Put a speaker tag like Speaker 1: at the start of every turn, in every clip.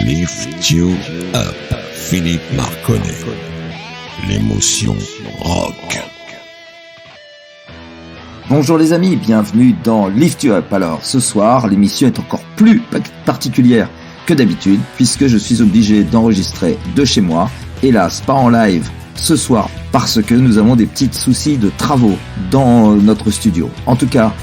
Speaker 1: Lift You Up, Philippe Marconnet. L'émotion rock.
Speaker 2: Bonjour les amis, bienvenue dans Lift You Up. Alors ce soir, l'émission est encore plus particulière que d'habitude puisque je suis obligé d'enregistrer de chez moi. Hélas, pas en live ce soir parce que nous avons des petits soucis de travaux dans notre studio. En tout cas,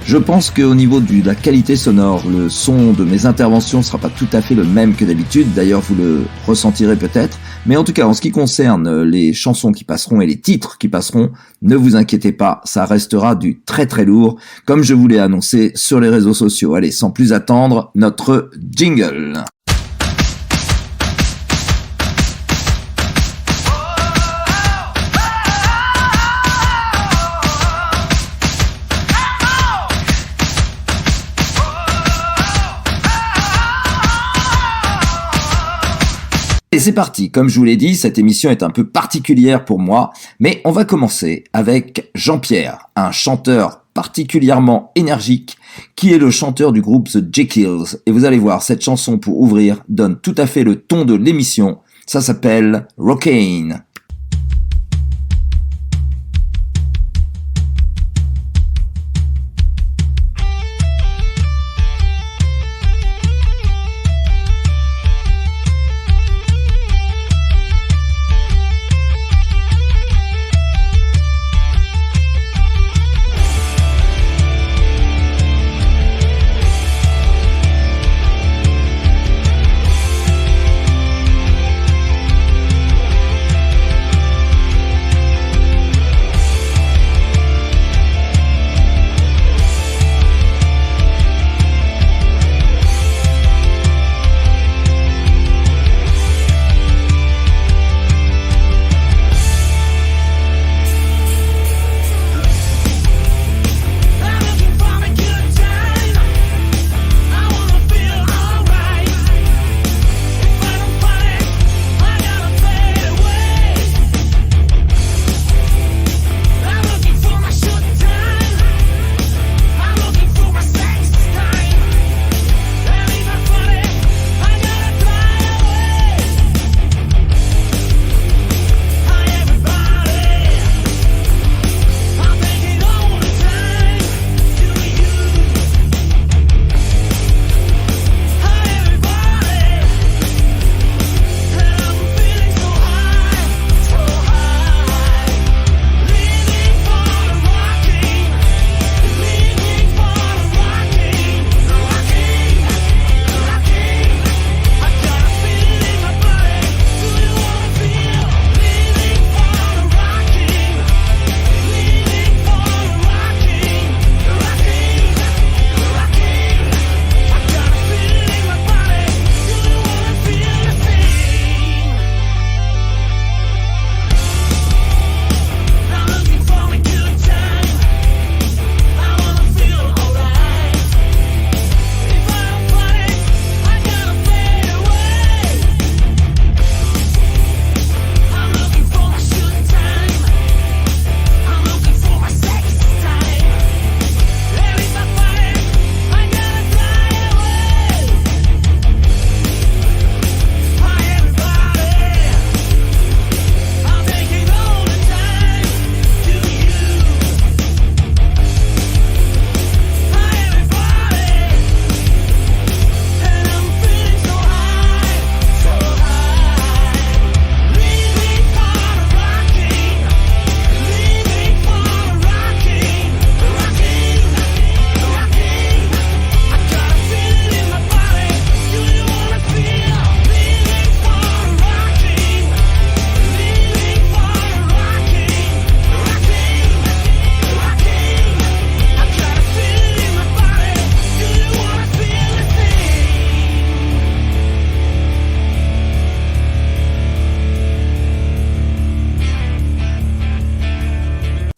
Speaker 2: je pense qu'au niveau de la qualité sonore, le son de mes interventions ne sera pas tout à fait le même que d'habitude. D'ailleurs, vous le ressentirez peut-être. Mais en tout cas, en ce qui concerne les chansons qui passeront et les titres qui passeront, ne vous inquiétez pas, ça restera du très très lourd, comme je vous l'ai annoncé sur les réseaux sociaux. Allez, sans plus attendre, notre jingle. Et c'est parti, comme je vous l'ai dit, cette émission est un peu particulière pour moi, mais on va commencer avec Jean-Pierre, un chanteur particulièrement énergique, qui est le chanteur du groupe The Jekylls. Et vous allez voir, cette chanson pour ouvrir donne tout à fait le ton de l'émission, ça s'appelle Rockin'.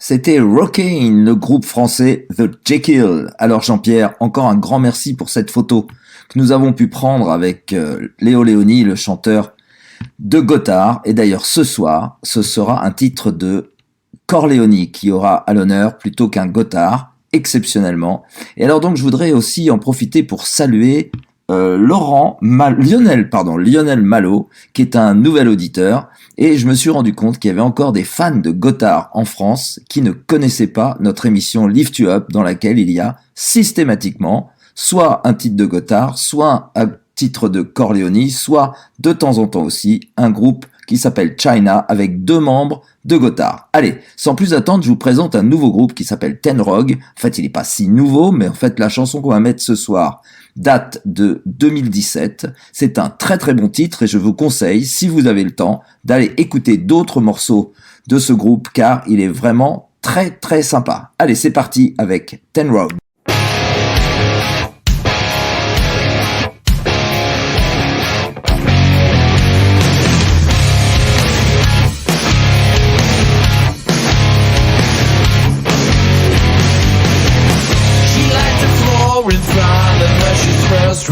Speaker 2: C'était Rockin', le groupe français The Jekylls. Alors Jean-Pierre, encore un grand merci pour cette photo que nous avons pu prendre avec Léo Léoni, le chanteur de Gotthard. Et d'ailleurs ce soir, ce sera un titre de Corleone qui aura à l'honneur plutôt qu'un Gotthard, exceptionnellement. Et alors donc je voudrais aussi en profiter pour saluer Lionel Malo, qui est un nouvel auditeur, et je me suis rendu compte qu'il y avait encore des fans de Gotthard en France qui ne connaissaient pas notre émission Lift You Up, dans laquelle il y a systématiquement soit un titre de Gotthard, soit un titre de Corleone, soit de temps en temps aussi un groupe qui s'appelle China avec 2 membres de Gotthard. Allez, sans plus attendre, je vous présente un nouveau groupe qui s'appelle Ten Rog. En fait, il n'est pas si nouveau, mais en fait, la chanson qu'on va mettre ce soir date de 2017. C'est un très très bon titre et je vous conseille, si vous avez le temps, d'aller écouter d'autres morceaux de ce groupe car il est vraiment très très sympa. Allez, c'est parti avec Ten Rog.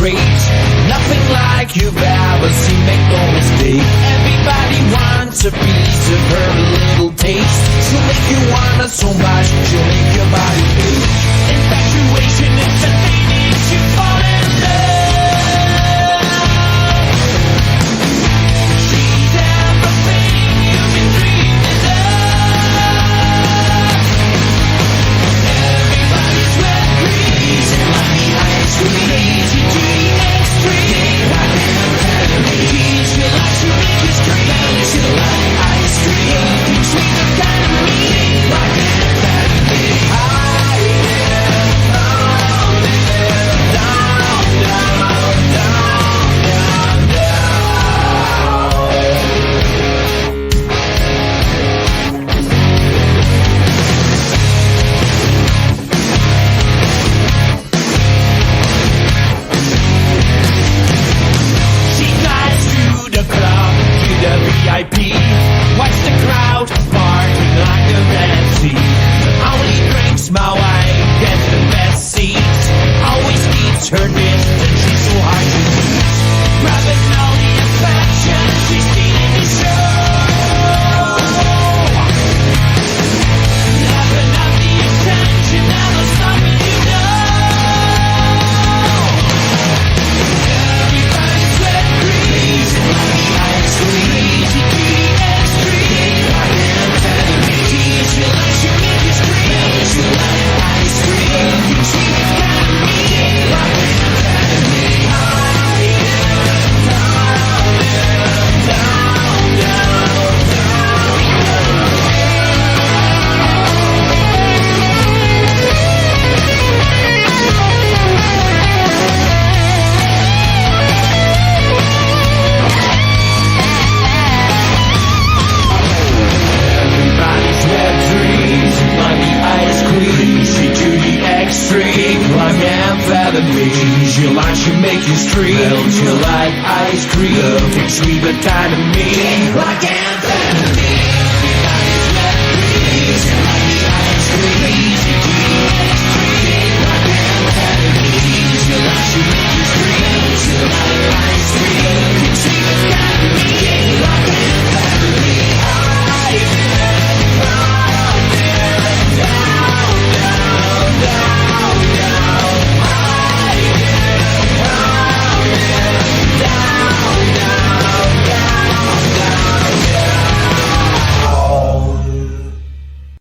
Speaker 3: Nothing like you've ever seen, make no mistake. Everybody wants a piece of her little taste. She'll make you wanna so much, she'll make your body ache. Infatuation, instantaneous, you fall in love. She's everything you've been dreaming of. Everybody's wet dreams and like the ice cream.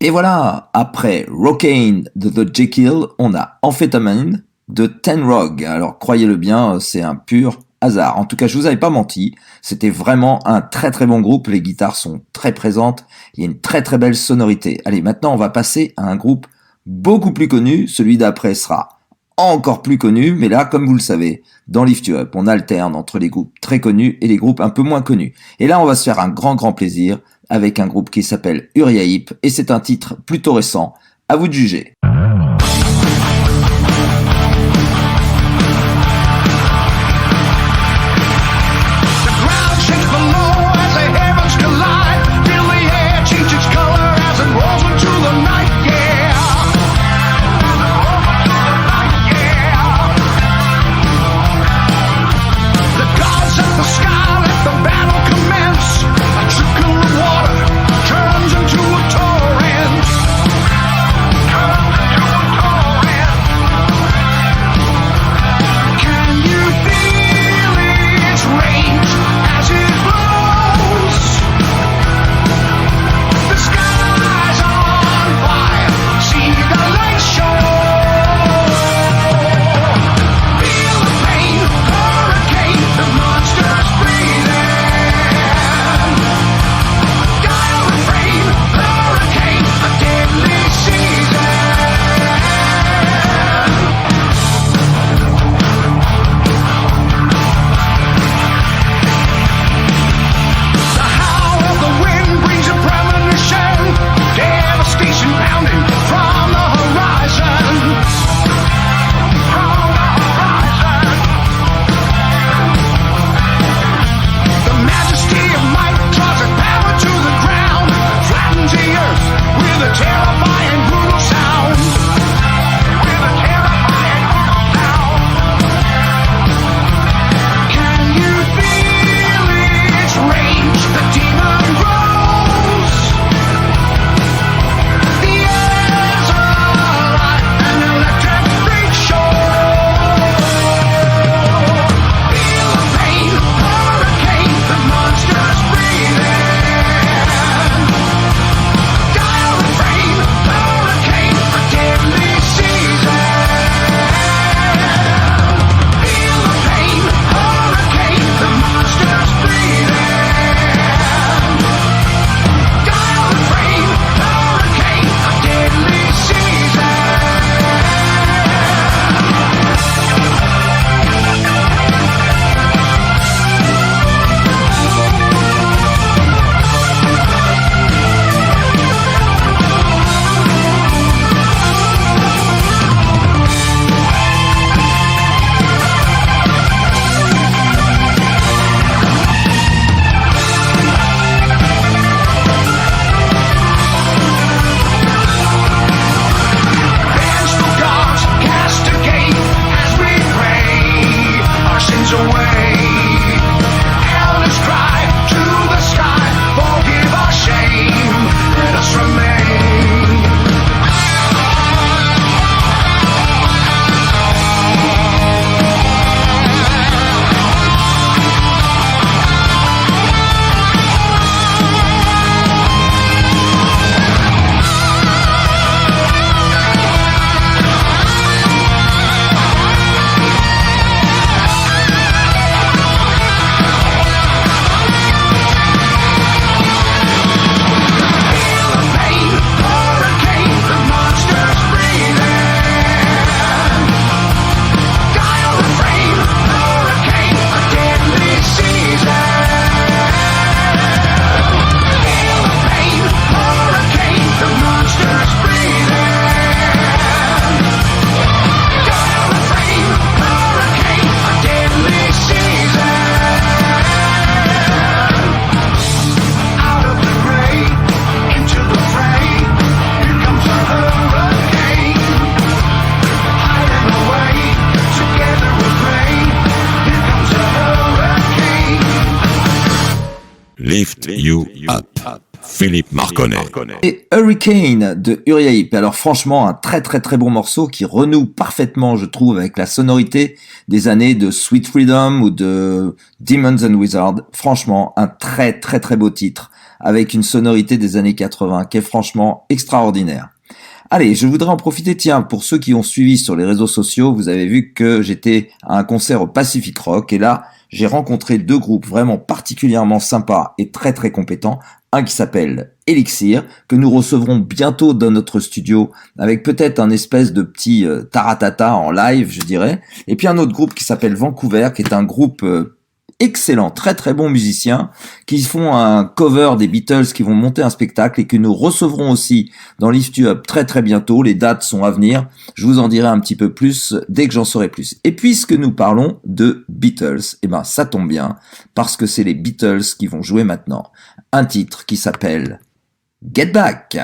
Speaker 2: Et voilà, après Rockane de The Jekyll, on a Amphetamine de Ten Rog. Alors croyez-le bien, c'est un pur hasard. En tout cas, je vous avais pas menti, c'était vraiment un très très bon groupe, les guitares sont très présentes, il y a une très très belle sonorité. Allez, maintenant on va passer à un groupe beaucoup plus connu, celui d'après sera encore plus connu, mais là, comme vous le savez, dans Lift You Up, on alterne entre les groupes très connus et les groupes un peu moins connus. Et là, on va se faire un grand plaisir avec un groupe qui s'appelle Uriah Heep, et c'est un titre plutôt récent, à vous de juger.
Speaker 4: Turns into a torrent.
Speaker 1: Lift You Up, Philippe Marconnet.
Speaker 2: Et Hurricane de Uriah Heep. Alors franchement, un très très très bon morceau qui renoue parfaitement, je trouve, avec la sonorité des années de Sweet Freedom ou de Demons and Wizards. Franchement, un très très très beau titre avec une sonorité des années 80 qui est franchement extraordinaire. Allez, je voudrais en profiter, tiens, pour ceux qui ont suivi sur les réseaux sociaux, vous avez vu que j'étais à un concert au Pacific Rock et là, j'ai rencontré deux groupes vraiment particulièrement sympas et très très compétents. Un qui s'appelle Elixir, que nous recevrons bientôt dans notre studio avec peut-être un espèce de petit taratata en live, je dirais. Et puis un autre groupe qui s'appelle Vancouver, qui est un groupe excellent, très très bons musiciens, qui font un cover des Beatles, qui vont monter un spectacle et que nous recevrons aussi dans Lift You Up très très bientôt. Les dates sont à venir, je vous en dirai un petit peu plus dès que j'en saurai plus. Et puisque nous parlons de Beatles, eh ben ça tombe bien, parce que c'est les Beatles qui vont jouer maintenant un titre qui s'appelle Get Back.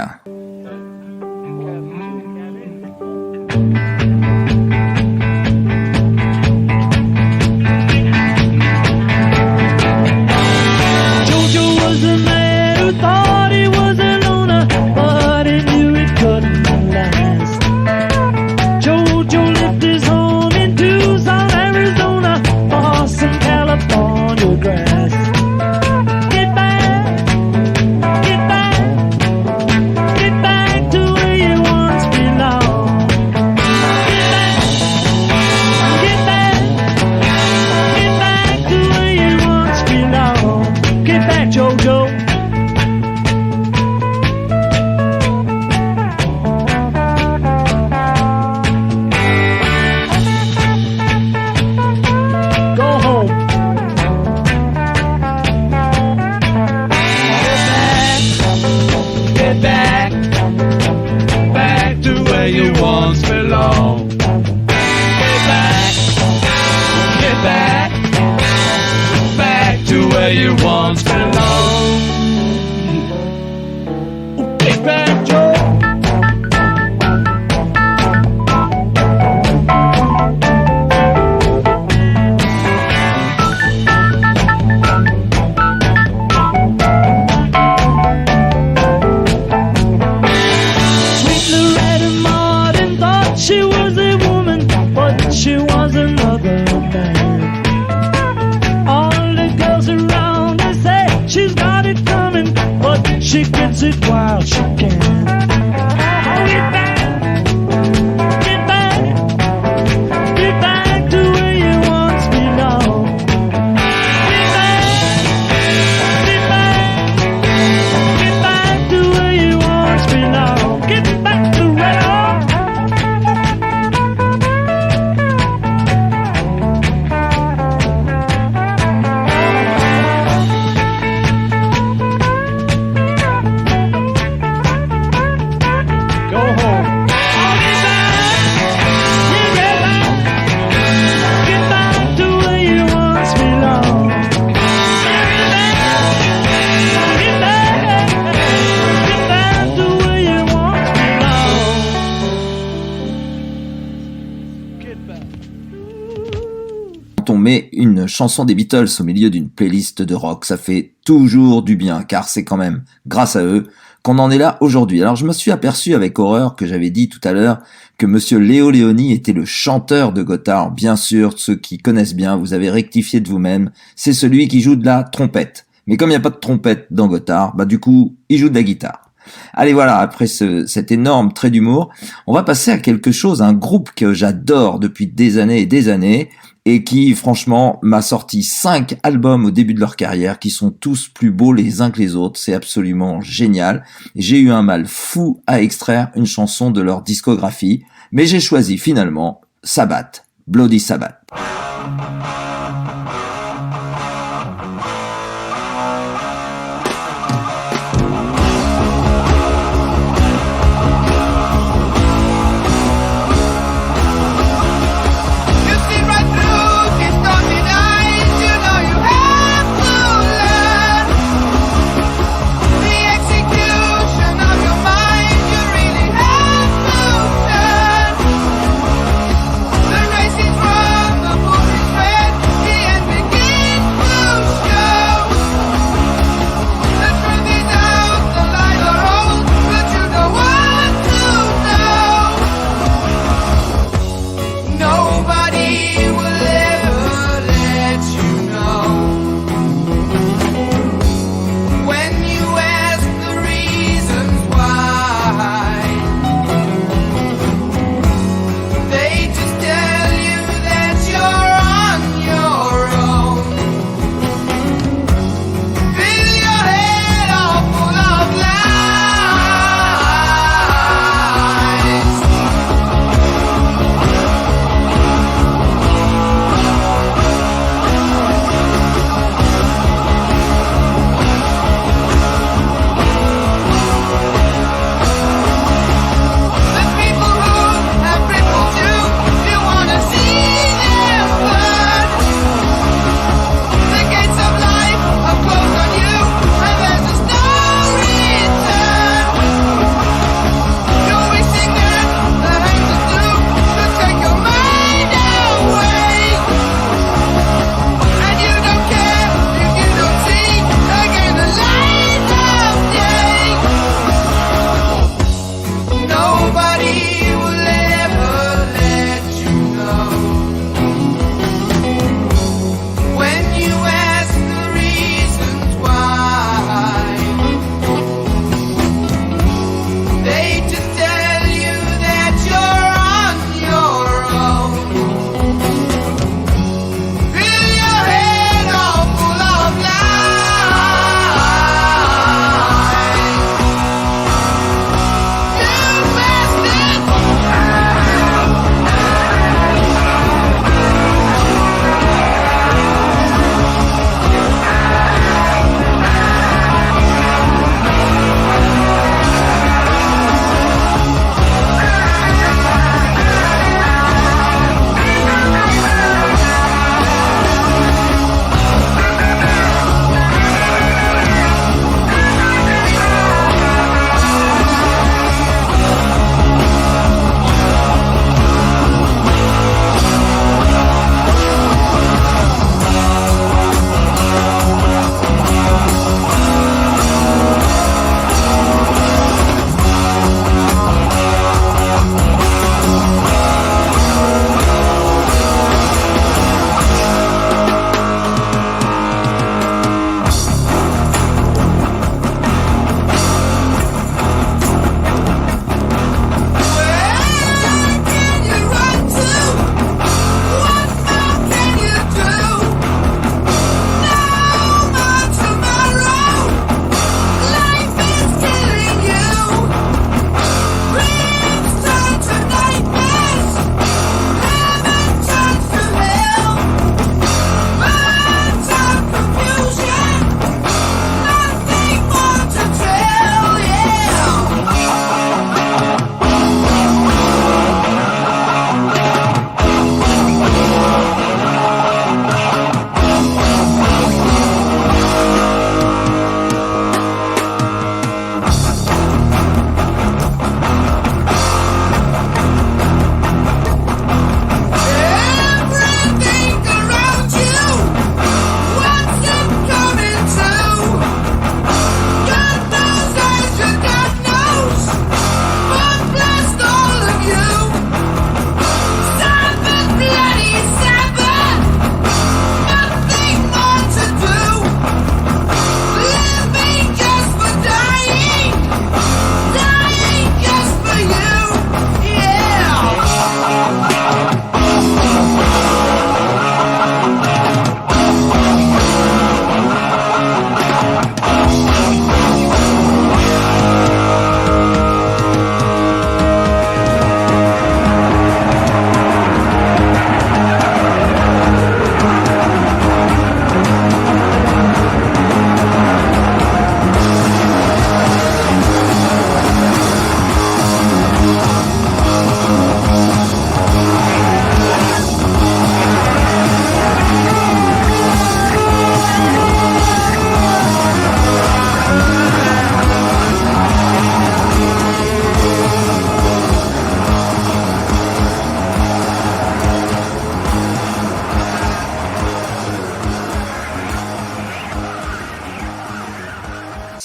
Speaker 2: On met une chanson des Beatles au milieu d'une playlist de rock, ça fait toujours du bien, car c'est quand même grâce à eux qu'on en est là aujourd'hui. Alors je me suis aperçu avec horreur que j'avais dit tout à l'heure que monsieur Léo Leoni était le chanteur de Gotthard. Bien sûr, ceux qui connaissent bien, vous avez rectifié de vous-même, c'est celui qui joue de la trompette. Mais comme il n'y a pas de trompette dans Gotthard, du coup, il joue de la guitare. Allez voilà, après cet énorme trait d'humour, on va passer à quelque chose, un groupe que j'adore depuis des années et des années, et qui, franchement, m'a sorti 5 albums au début de leur carrière, qui sont tous plus beaux les uns que les autres. C'est absolument génial. J'ai eu un mal fou à extraire une chanson de leur discographie, mais j'ai choisi finalement Sabbath, Bloody Sabbath.
Speaker 4: Racing from the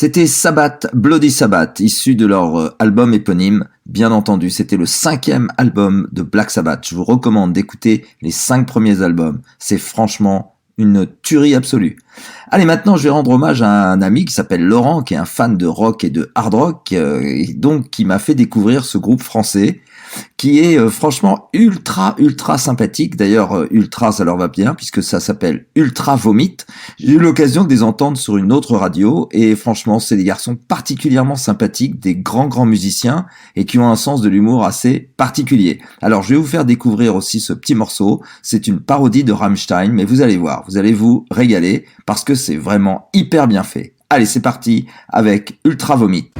Speaker 2: C'était Sabbath, Bloody Sabbath, issu de leur album éponyme. Bien entendu, c'était le 5e album de Black Sabbath. Je vous recommande d'écouter les 5 premiers albums. C'est franchement une tuerie absolue. Allez, maintenant, je vais rendre hommage à un ami qui s'appelle Laurent, qui est un fan de rock et de hard rock, et donc qui m'a fait découvrir ce groupe français, qui est franchement ultra sympathique. D'ailleurs, ultra, ça leur va bien, puisque ça s'appelle Ultra Vomit. J'ai eu l'occasion de les entendre sur une autre radio, et franchement, c'est des garçons particulièrement sympathiques, des grands musiciens, et qui ont un sens de l'humour assez particulier. Alors, je vais vous faire découvrir aussi ce petit morceau. C'est une parodie de Rammstein, mais vous allez voir, vous allez vous régaler, parce que c'est vraiment hyper bien fait. Allez, c'est parti avec Ultra Vomit.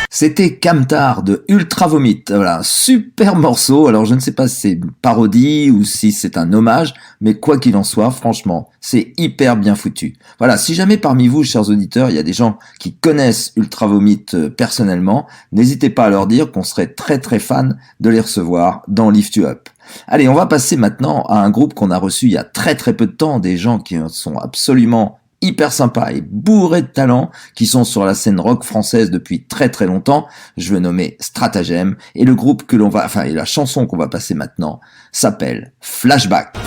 Speaker 2: C'était Camtar de Ultra Vomit. Voilà, un super morceau. Alors je ne sais pas si c'est une parodie ou si c'est un hommage, mais quoi qu'il en soit, franchement, c'est hyper bien foutu. Voilà, si jamais parmi vous, chers auditeurs, il y a des gens qui connaissent Ultra Vomit personnellement, n'hésitez pas à leur dire qu'on serait très fan de les recevoir dans Lift You Up. Allez, on va passer maintenant à un groupe qu'on a reçu il y a très peu de temps, des gens qui sont absolument hyper sympas et bourrés de talent, qui sont sur la scène rock française depuis très longtemps. Je vais nommer Stratagem, et le groupe et la chanson qu'on va passer maintenant s'appelle Flashback.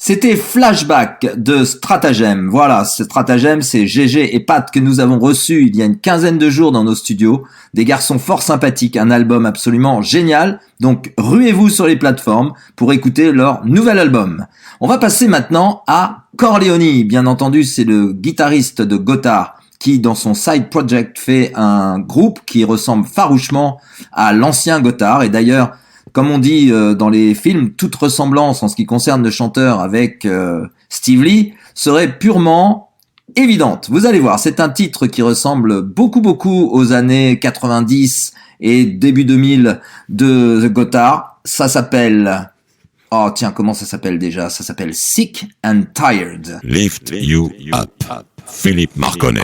Speaker 2: C'était Flashback de Stratagem. Voilà, ce Stratagem, c'est GG et Pat que nous avons reçu il y a une quinzaine de jours dans nos studios. Des garçons fort sympathiques, un album absolument génial. Donc, ruez-vous sur les plateformes pour écouter leur nouvel album. On va passer maintenant à Corleone. Bien entendu, c'est le guitariste de Gotthard qui, dans son side project, fait un groupe qui ressemble farouchement à l'ancien Gotthard. Et d'ailleurs, comme on dit dans les films, toute ressemblance en ce qui concerne le chanteur avec Steve Lee serait purement évidente. Vous allez voir, c'est un titre qui ressemble beaucoup aux années 90 et début 2000 de The Gotthard. Ça s'appelle... Oh tiens, comment ça s'appelle déjà? Ça s'appelle Sick and Tired.
Speaker 1: Lift You Up, Philippe Marconnet.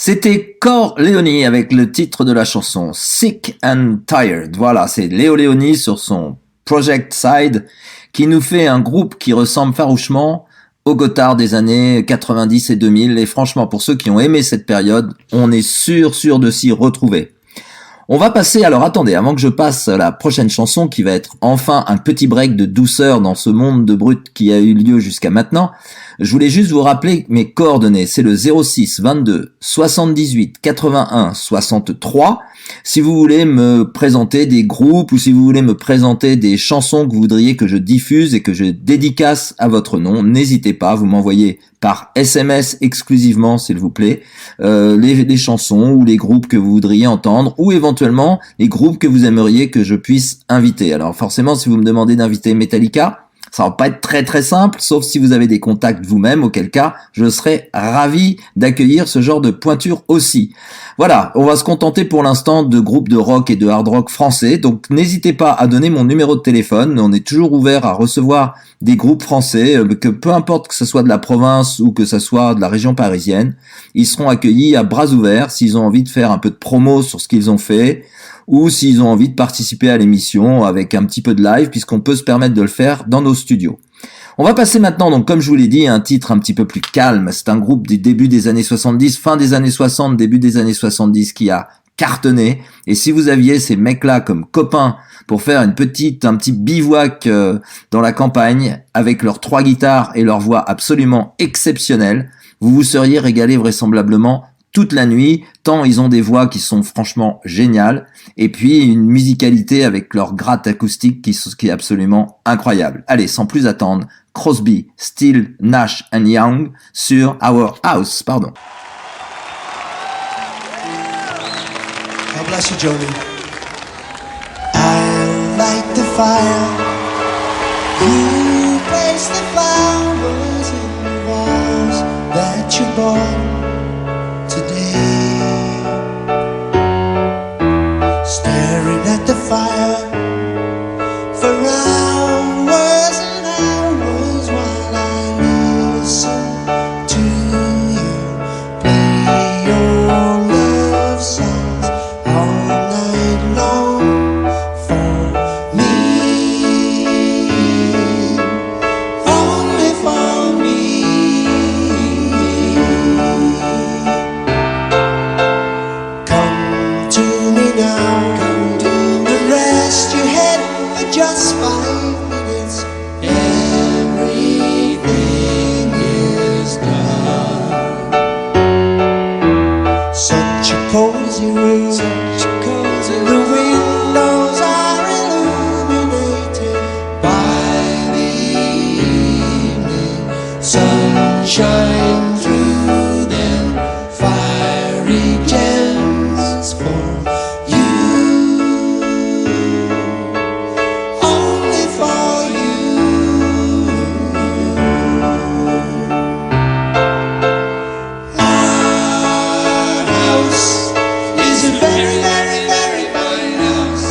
Speaker 2: C'était Corleone avec le titre de la chanson Sick and Tired. Voilà, c'est Léo Leoni sur son Project Side qui nous fait un groupe qui ressemble farouchement au Gotthard des années 90 et 2000. Et franchement, pour ceux qui ont aimé cette période, on est sûr de s'y retrouver. On va passer, alors attendez, avant que je passe à la prochaine chanson qui va être enfin un petit break de douceur dans ce monde de brut qui a eu lieu jusqu'à maintenant, Je voulais juste vous rappeler mes coordonnées. C'est le 06 22 78 81 63. Si vous voulez me présenter des groupes ou si vous voulez me présenter des chansons que vous voudriez que je diffuse et que je dédicace à votre nom, n'hésitez pas, vous m'envoyez par SMS exclusivement, s'il vous plaît, les chansons ou les groupes que vous voudriez entendre ou éventuellement les groupes que vous aimeriez que je puisse inviter. Alors forcément, si vous me demandez d'inviter Metallica, ça va pas être très très simple, sauf si vous avez des contacts vous-même, auquel cas je serais ravi d'accueillir ce genre de pointure aussi. Voilà, on va se contenter pour l'instant de groupes de rock et de hard rock français, donc n'hésitez pas à donner mon numéro de téléphone, on est toujours ouvert à recevoir des groupes français, que peu importe que ce soit de la province ou que ce soit de la région parisienne, ils seront accueillis à bras ouverts s'ils ont envie de faire un peu de promo sur ce qu'ils ont fait, ou s'ils ont envie de participer à l'émission avec un petit peu de live, puisqu'on peut se permettre de le faire dans nos studios. On va passer maintenant, donc comme je vous l'ai dit, à un titre un petit peu plus calme. C'est un groupe du début des années 70, fin des années 60, début des années 70 qui a cartonné. Et si vous aviez ces mecs-là comme copains pour faire un petit bivouac dans la campagne avec leurs 3 guitares et leur voix absolument exceptionnelle, vous vous seriez régalé vraisemblablement toute la nuit, tant ils ont des voix qui sont franchement géniales, et puis une musicalité avec leur gratte acoustique qui est absolument incroyable. Allez, sans plus attendre, Crosby, Still, Nash & Young sur Our House, pardon.
Speaker 4: God bless you, Joni. I light the fire. You place the flowers in the vase that you bought today. Staring at the fire for hours and hours while I listen to you play your love songs all night long for me, only for me. Come to me now, come to me, rest your head for just 5 minutes. Everything is done. Such a cozy room, such a cozy room. The windows are illuminated by the evening sunshine through them. Fiery gems for you, only for you. Our house is a very, very, very fine house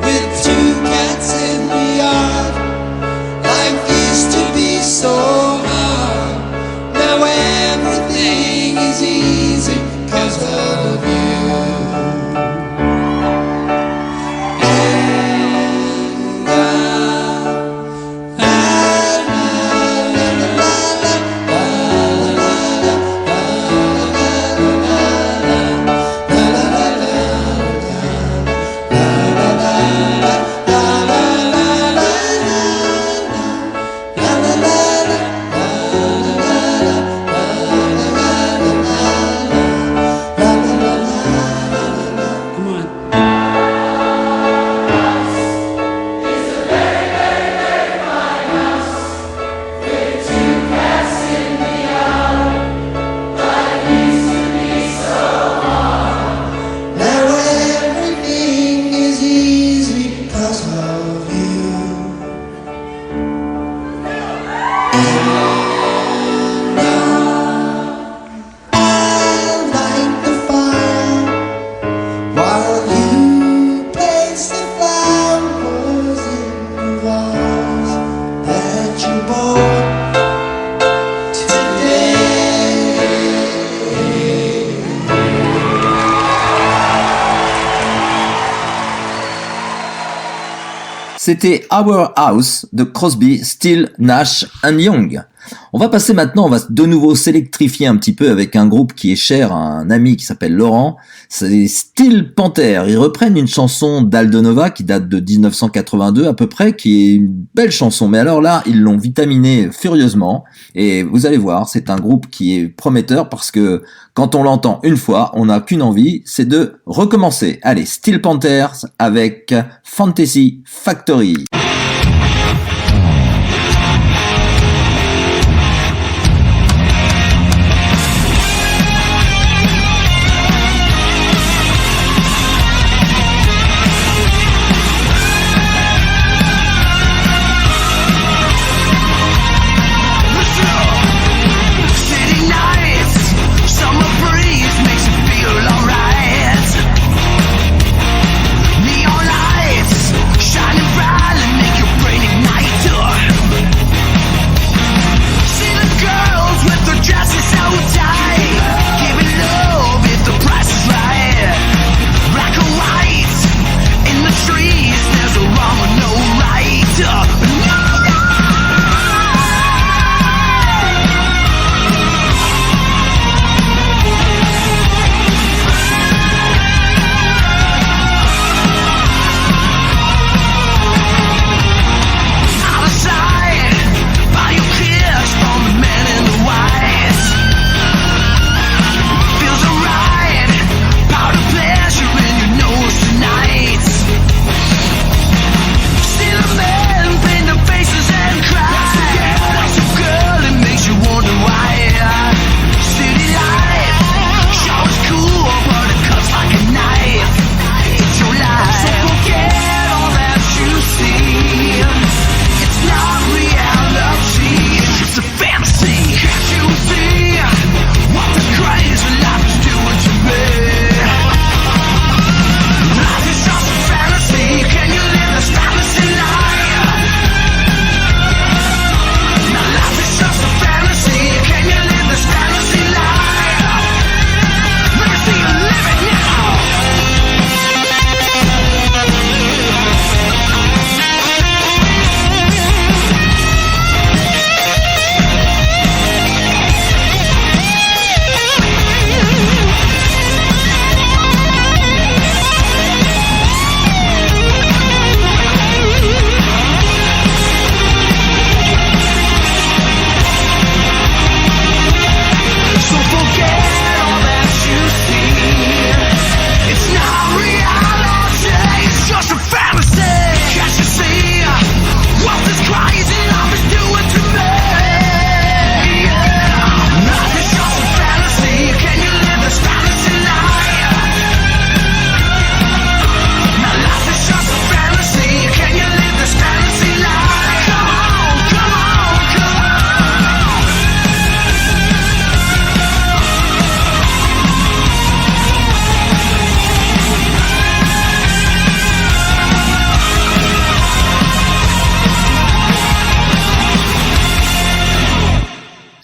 Speaker 4: with 2 cats in the yard. Life used to be so hard. Now everything is easy 'cause of you. Now everything is easy 'cause of you. I'll light the fire while you place the flowers in the vase that you bought today.
Speaker 2: C'était Our House de Crosby, Still, Nash & Young. On va passer maintenant, on va de nouveau s'électrifier un petit peu avec un groupe qui est cher à un ami qui s'appelle Laurent. C'est Steel Panther. Ils reprennent une chanson d'Aldo Nova qui date de 1982 à peu près, qui est une belle chanson. Mais alors là, ils l'ont vitaminée furieusement. Et vous allez voir, c'est un groupe qui est prometteur parce que quand on l'entend une fois, on n'a qu'une envie, c'est de recommencer. Allez, Steel Panthers avec Fantasy Factory.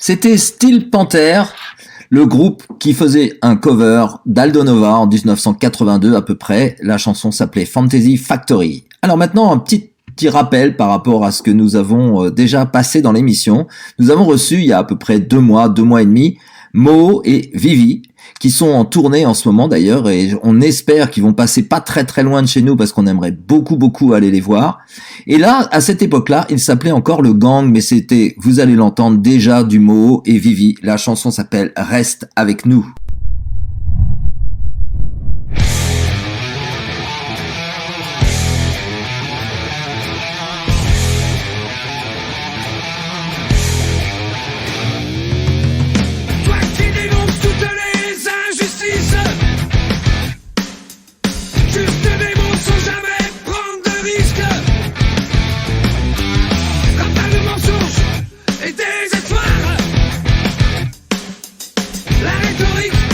Speaker 2: C'était Steel Panther, le groupe qui faisait un cover d'Aldo Nova en 1982 à peu près. La chanson s'appelait Fantasy Factory. Alors maintenant, un petit rappel par rapport à ce que nous avons déjà passé dans l'émission. Nous avons reçu il y a à peu près 2 mois et demi, Mo et Vivi, qui sont en tournée en ce moment d'ailleurs, et on espère qu'ils vont passer pas très très loin de chez nous parce qu'on aimerait beaucoup aller les voir. Et là, à cette époque-là, il s'appelait encore le Gang, mais c'était, vous allez l'entendre déjà, du Mo et Vivi. La chanson s'appelle Reste avec nous.
Speaker 5: Et des espoirs, la rhétorique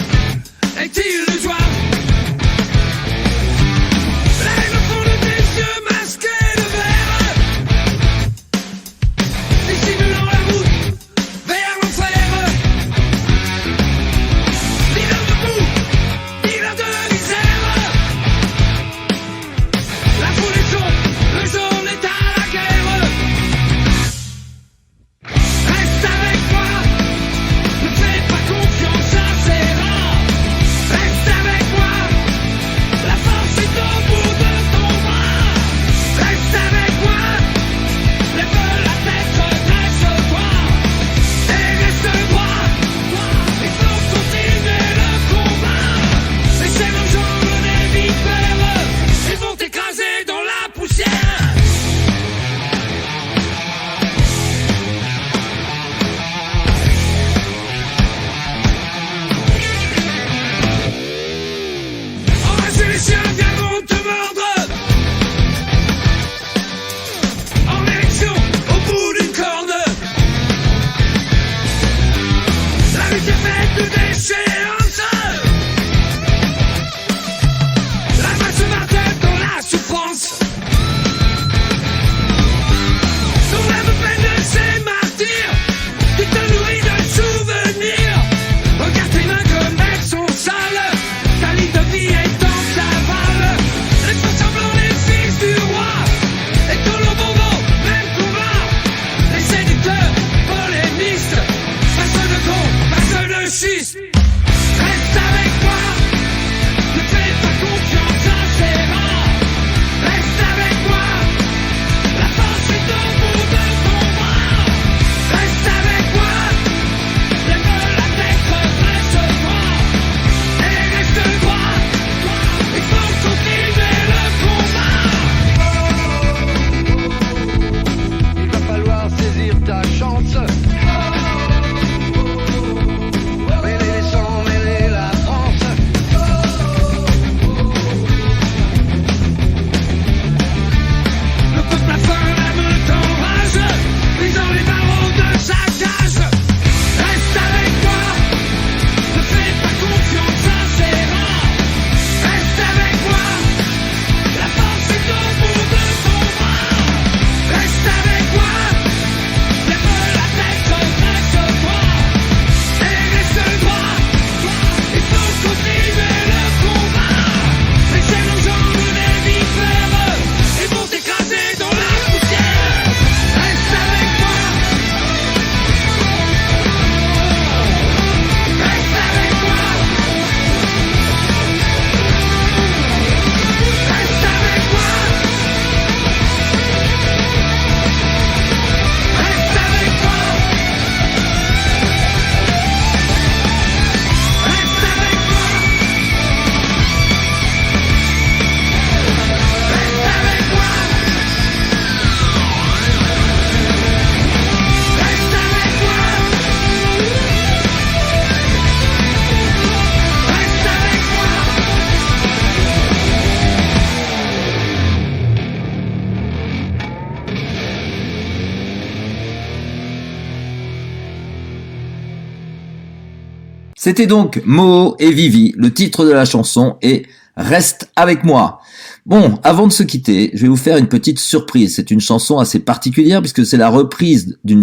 Speaker 2: C'était donc Moho et Vivi, le titre de la chanson est Reste avec moi. Bon, avant de se quitter, je vais vous faire une petite surprise. C'est une chanson assez particulière puisque c'est la reprise du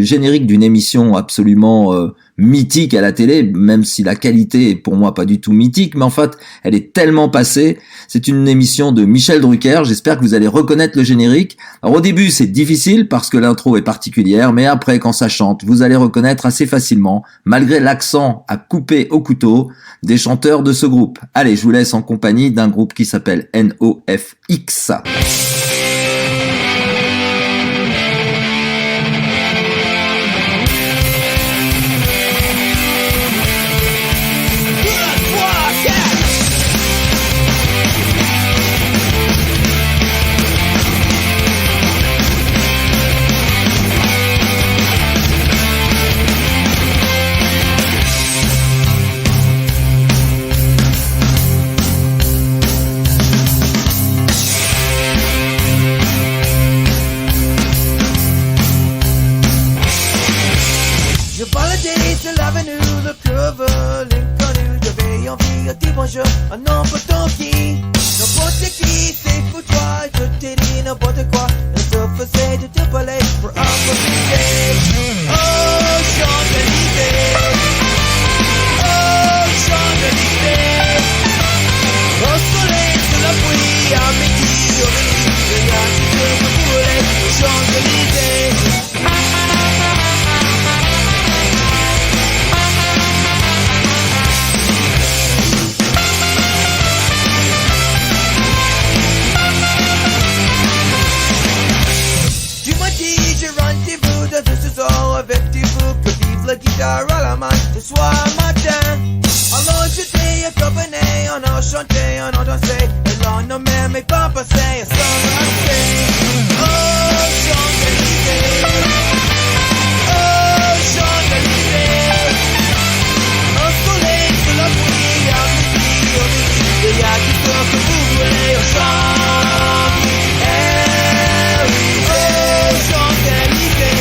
Speaker 2: générique d'une émission absolument mythique à la télé, même si la qualité est pour moi pas du tout mythique, mais en fait, elle est tellement passée. C'est une émission de Michel Drucker, j'espère que vous allez reconnaître le générique. Alors au début, c'est difficile parce que l'intro est particulière, mais après, quand ça chante, vous allez reconnaître assez facilement, malgré l'accent à couper au couteau des chanteurs de ce groupe. Allez, je vous laisse en compagnie d'un groupe qui s'appelle NOFX.
Speaker 4: Un n'importe qui, n'importe qui, c'est pour toi, je t'ai dit n'importe quoi, je te faisais, je te parlais pour improviser. Oh, Champs-Élysées, oh, Champs-Élysées, au soleil, sous la pluie, à midi, au midi, regarde ce que vous voulez, Champs-Élysées. Avec-vous que vive la guitare à la main ce soir matin. Alors j'étais accompagné, on a chanté, on a dansé, et l'on n'a même pas passé à s'embrasser. Oh, Champs-Élysées, oh, Champs-Élysées, au soleil, sous la pluie, à midi, au midi, il y a tout ce que vous voulez au Champs-Élysées. Oh, Champs-Élysées.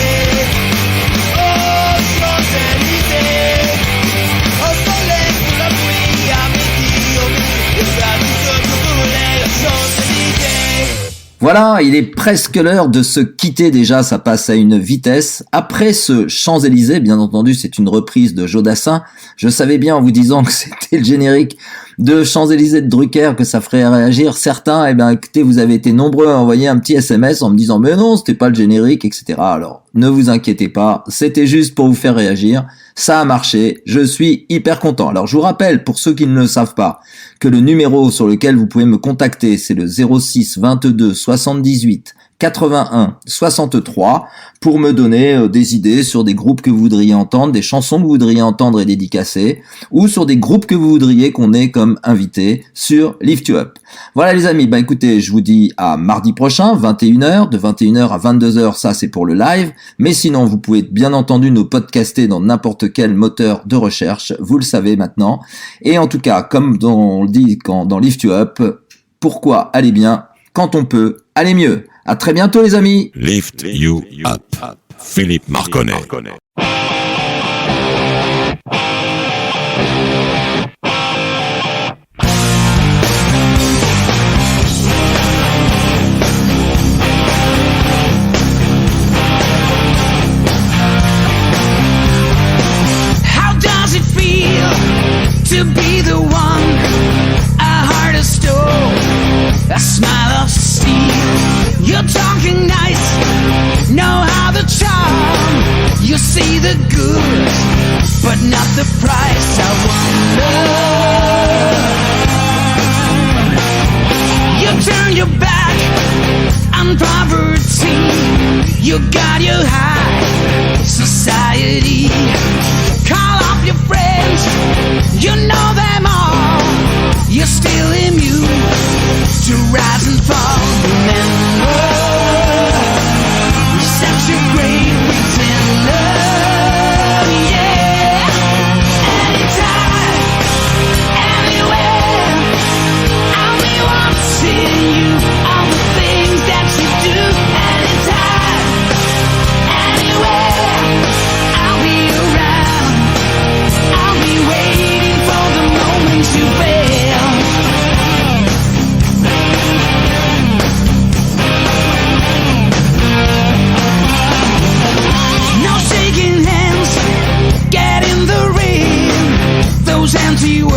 Speaker 2: Voilà, il est presque l'heure de se quitter déjà, ça passe à une vitesse. Après ce Champs-Élysées, bien entendu, c'est une reprise de Jodassin. Je savais bien en vous disant que c'était le générique de Champs-Élysées de Drucker que ça ferait réagir certains. Eh bien, écoutez, vous avez été nombreux à envoyer un petit SMS en me disant « Mais non, c'était pas le générique, etc. » Alors, ne vous inquiétez pas, c'était juste pour vous faire réagir. Ça a marché, je suis hyper content. Alors, je vous rappelle, pour ceux qui ne le savent pas, que le numéro sur lequel vous pouvez me contacter, c'est le 06 22 78 81 63 pour me donner des idées sur des groupes que vous voudriez entendre, des chansons que vous voudriez entendre et dédicacer, ou sur des groupes que vous voudriez qu'on ait comme invité sur Lift You Up. Voilà les amis, bah écoutez, je vous dis à mardi prochain, 21h, de 21h à 22h, ça c'est pour le live, mais sinon vous pouvez bien entendu nous podcaster dans n'importe quel moteur de recherche, vous le savez maintenant, et en tout cas, comme on le dit dans Lift You Up, pourquoi aller bien quand on peut aller mieux? À très bientôt les amis.
Speaker 1: Lift You Up, Philippe Marconnet.
Speaker 3: How does it feel to be the one? A heart of stone, a smile of steel. You're talking nice, know how to charm. You see the good, but not the price. I wonder. You turn your back on poverty. You got your high society. Call up your friends, you know them all. You're still immune to rise and fall. Remember, you're such a great pretender. Yeah, anytime, anywhere, I'll be watching you. All the things that you do. Anytime, anywhere, I'll be around. empty world.